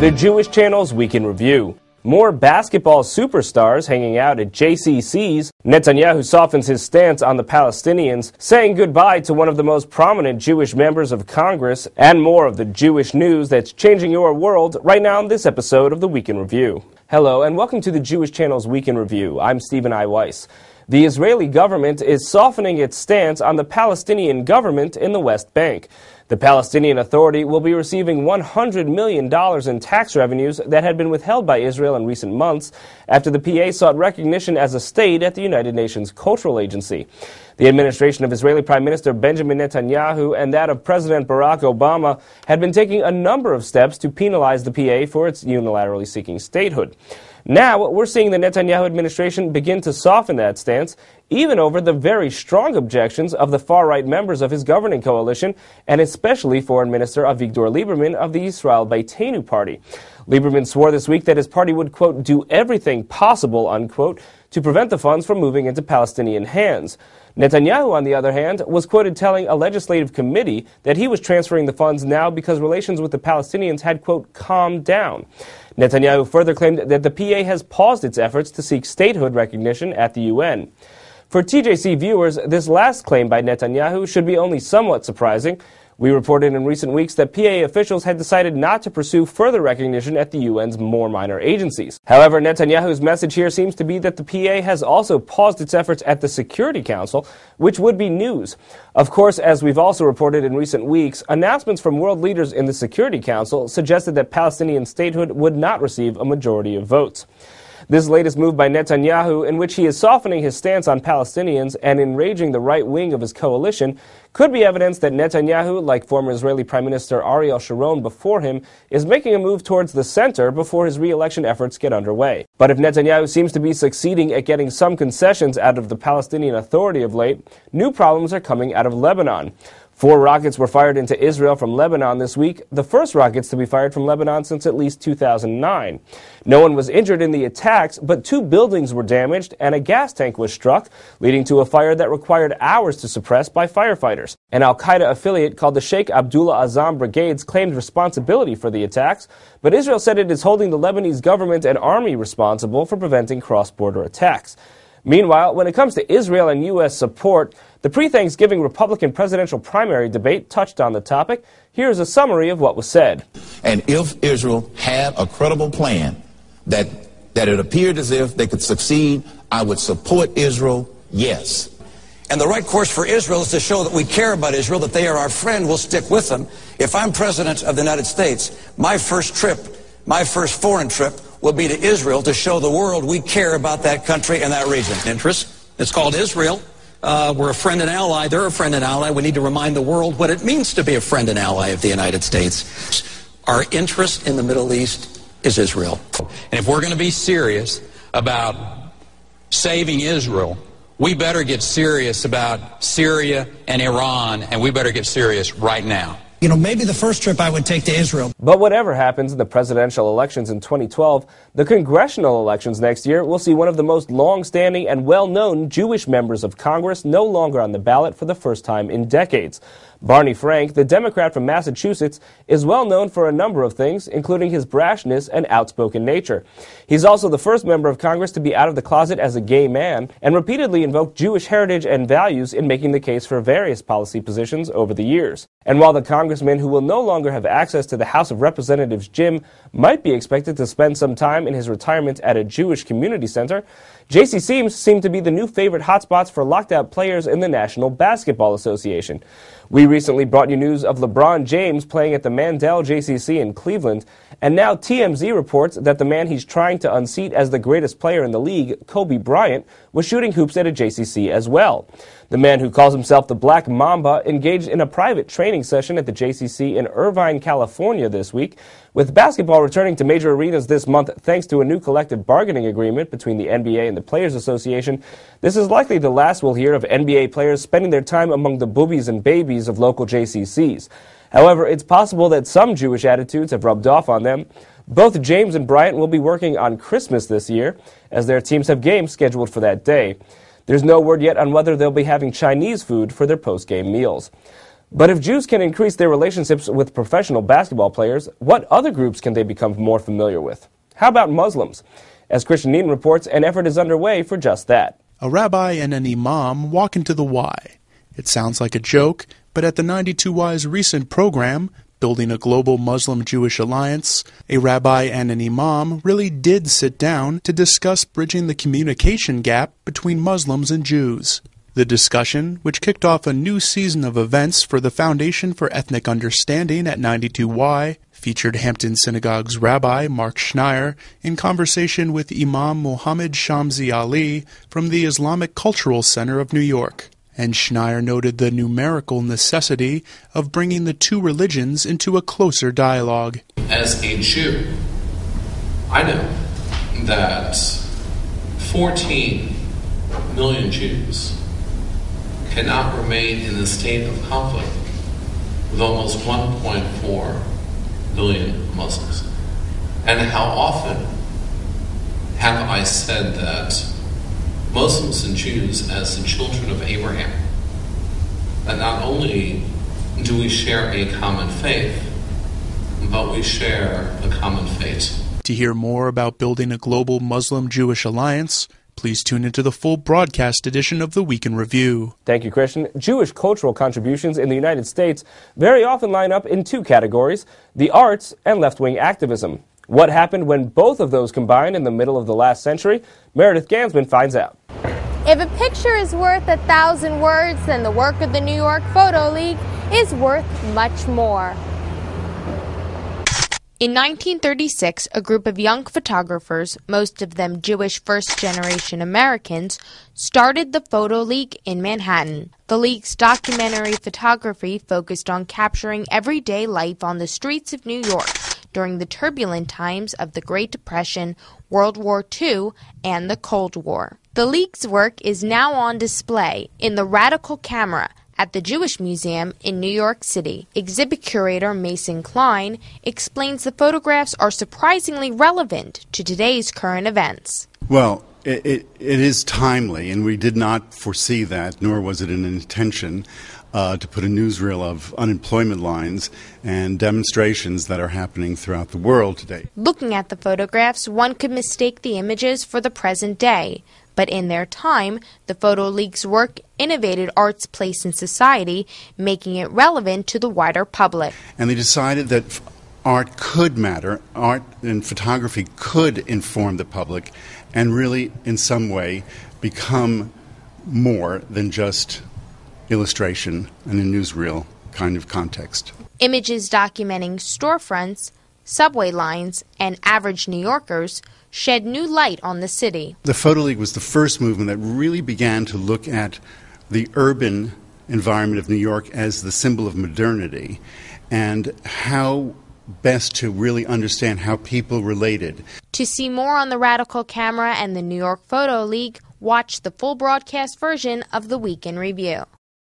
The Jewish Channel's Week in Review. More basketball superstars hanging out at JCC's. Netanyahu softens his stance on the Palestinians, saying goodbye to one of the most prominent Jewish members of Congress, and more of the Jewish news that's changing your world right now in this episode of the Week in Review. Hello, and welcome to the Jewish Channel's Week in Review. I'm Stephen I. Weiss. The Israeli government is softening its stance on the Palestinian government in the West Bank. The Palestinian Authority will be receiving $100 million in tax revenues that had been withheld by Israel in recent months after the PA sought recognition as a state at the United Nations Cultural Agency. The administration of Israeli Prime Minister Benjamin Netanyahu and that of President Barack Obama had been taking a number of steps to penalize the PA for its unilaterally seeking statehood. Now, we're seeing the Netanyahu administration begin to soften that stance, even over the very strong objections of the far-right members of his governing coalition, and especially Foreign Minister Avigdor Lieberman of the Israel Beitenu party. Lieberman swore this week that his party would, quote, do everything possible, unquote, to prevent the funds from moving into Palestinian hands. Netanyahu, on the other hand, was quoted telling a legislative committee that he was transferring the funds now because relations with the Palestinians had, quote, calmed down. Netanyahu further claimed that the PA has paused its efforts to seek statehood recognition at the UN. For TJC viewers, this last claim by Netanyahu should be only somewhat surprising. We reported in recent weeks that PA officials had decided not to pursue further recognition at the UN's more minor agencies. However, Netanyahu's message here seems to be that the PA has also paused its efforts at the Security Council, which would be news. Of course, as we've also reported in recent weeks, announcements from world leaders in the Security Council suggested that Palestinian statehood would not receive a majority of votes. This latest move by Netanyahu, in which he is softening his stance on Palestinians and enraging the right wing of his coalition, could be evidence that Netanyahu, like former Israeli Prime Minister Ariel Sharon before him, is making a move towards the center before his re-election efforts get underway. But if Netanyahu seems to be succeeding at getting some concessions out of the Palestinian Authority of late, new problems are coming out of Lebanon. 4 rockets were fired into Israel from Lebanon this week, the first rockets to be fired from Lebanon since at least 2009. No one was injured in the attacks, but 2 buildings were damaged and a gas tank was struck, leading to a fire that required hours to suppress by firefighters. An al-Qaeda affiliate called the Sheikh Abdullah Azzam Brigades claimed responsibility for the attacks, but Israel said it is holding the Lebanese government and army responsible for preventing cross-border attacks. Meanwhile, when it comes to Israel and U.S. support, the pre-Thanksgiving Republican presidential primary debate touched on the topic. Here's a summary of what was said. And if Israel had a credible plan that it appeared as if they could succeed, I would support Israel, yes. And the right course for Israel is to show that we care about Israel, that they are our friend, we'll stick with them. If I'm president of the United States, my first foreign trip, will be to Israel to show the world we care about that country and that region. Interest. It's called Israel. We're a friend and ally. They're a friend and ally. We need to remind the world what it means to be a friend and ally of the United States. Our interest in the Middle East is Israel. And if we're going to be serious about saving Israel, we better get serious about Syria and Iran, and we better get serious right now. You know, maybe the first trip I would take to Israel. But whatever happens in the presidential elections in 2012, the congressional elections next year will see one of the most long-standing and well-known Jewish members of Congress no longer on the ballot for the first time in decades. Barney Frank, the Democrat from Massachusetts, is well known for a number of things, including his brashness and outspoken nature. He's also the first member of Congress to be out of the closet as a gay man and repeatedly invoked Jewish heritage and values in making the case for various policy positions over the years. And while the congressman who will no longer have access to the House of Representatives gym might be expected to spend some time in his retirement at a Jewish community center, JCCs seem to be the new favorite hotspots for locked-out players in the National Basketball Association. We recently brought you news of LeBron James playing at the Mandel JCC in Cleveland, and now TMZ reports that the man he's trying to unseat as the greatest player in the league, Kobe Bryant, was shooting hoops at a JCC as well. The man who calls himself the Black Mamba engaged in a private training session at the JCC in Irvine, California this week. With basketball returning to major arenas this month thanks to a new collective bargaining agreement between the NBA and the Players Association, this is likely the last we'll hear of NBA players spending their time among the boobies and babies of local JCCs. However, it's possible that some Jewish attitudes have rubbed off on them. Both James and Bryant will be working on Christmas this year, as their teams have games scheduled for that day. There's no word yet on whether they'll be having Chinese food for their post-game meals. But if Jews can increase their relationships with professional basketball players, what other groups can they become more familiar with? How about Muslims? As Christian Needham reports, an effort is underway for just that. A rabbi and an imam walk into the Y. It sounds like a joke, but at the 92Y's recent program, Building a Global Muslim-Jewish Alliance, a rabbi and an imam really did sit down to discuss bridging the communication gap between Muslims and Jews. The discussion, which kicked off a new season of events for the Foundation for Ethnic Understanding at 92Y, featured Hampton Synagogue's Rabbi Mark Schneier in conversation with Imam Mohammed Shamsi Ali from the Islamic Cultural Center of New York. And Schneier noted the numerical necessity of bringing the two religions into a closer dialogue. As a Jew, I know that 14 million Jews cannot remain in a state of conflict with almost 1.4 billion Muslims. And how often have I said that Muslims and Jews, as the children of Abraham, that not only do we share a common faith, but we share a common fate. To hear more about building a global Muslim-Jewish alliance, please tune into the full broadcast edition of the Week in Review. Thank you, Christian. Jewish cultural contributions in the United States very often line up in two categories, the arts and left-wing activism. What happened when both of those combined in the middle of the last century? Meredith Gansman finds out. If a picture is worth 1,000 words, then the work of the New York Photo League is worth much more. In 1936, a group of young photographers, most of them Jewish first-generation Americans, started the Photo League in Manhattan. The League's documentary photography focused on capturing everyday life on the streets of New York during the turbulent times of the Great Depression, World War II, and the Cold War. The League's work is now on display in the Radical Camera at the Jewish Museum in New York City. Exhibit curator Mason Klein explains the photographs are surprisingly relevant to today's current events. Well, it is timely, and we did not foresee that, nor was it an intention to put a newsreel of unemployment lines and demonstrations that are happening throughout the world today. Looking at the photographs, one could mistake the images for the present day. But in their time, the Photo League's work innovated art's place in society, making it relevant to the wider public. And they decided that art could matter, art and photography could inform the public and really, in some way, become more than just illustration in a newsreel kind of context. Images documenting storefronts, subway lines, and average New Yorkers shed new light on the city. The Photo League was the first movement that really began to look at the urban environment of New York as the symbol of modernity and how best to really understand how people related. To see more on the Radical Camera and the New York Photo League, watch the full broadcast version of the Week in Review.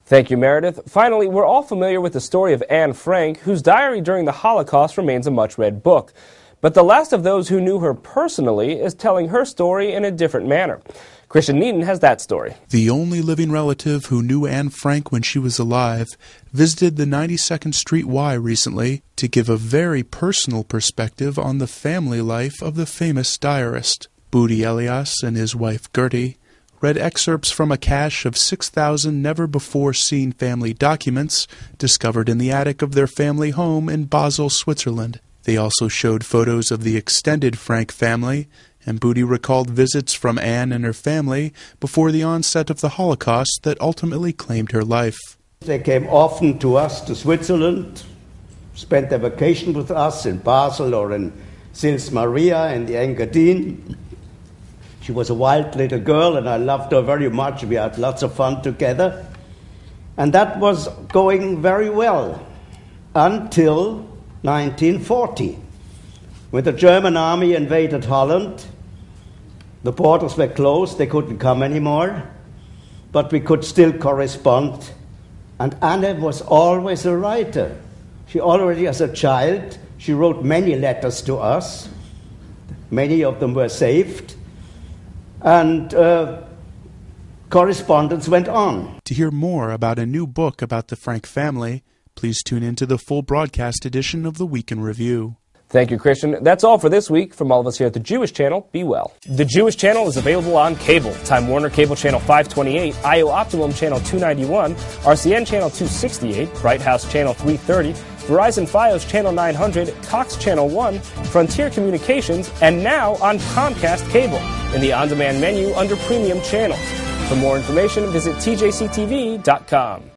Thank you, Meredith. Finally, we're all familiar with the story of Anne Frank, whose diary during the Holocaust remains a much-read book. But the last of those who knew her personally is telling her story in a different manner. Christian Needham has that story. The only living relative who knew Anne Frank when she was alive visited the 92nd Street Y recently to give a very personal perspective on the family life of the famous diarist. Budi Elias and his wife Gertie read excerpts from a cache of 6,000 never-before-seen family documents discovered in the attic of their family home in Basel, Switzerland. They also showed photos of the extended Frank family, and Budi recalled visits from Anne and her family before the onset of the Holocaust that ultimately claimed her life. They came often to us, to Switzerland, spent their vacation with us in Basel or in Sils Maria in the Engadin. She was a wild little girl, and I loved her very much. We had lots of fun together. And that was going very well until 1940, when the German army invaded Holland. The borders were closed, they couldn't come anymore, but we could still correspond. And Anne was always a writer. She already, as a child, she wrote many letters to us. Many of them were saved. And correspondence went on. To hear more about a new book about the Frank family, please tune in to the full broadcast edition of the Week in Review. Thank you, Christian. That's all for this week. From all of us here at the Jewish Channel, be well. The Jewish Channel is available on cable. Time Warner Cable Channel 528, IO Optimum Channel 291, RCN Channel 268, Bright House Channel 330, Verizon Fios Channel 900, Cox Channel 1, Frontier Communications, and now on Comcast Cable in the on-demand menu under Premium Channels. For more information, visit tjctv.com.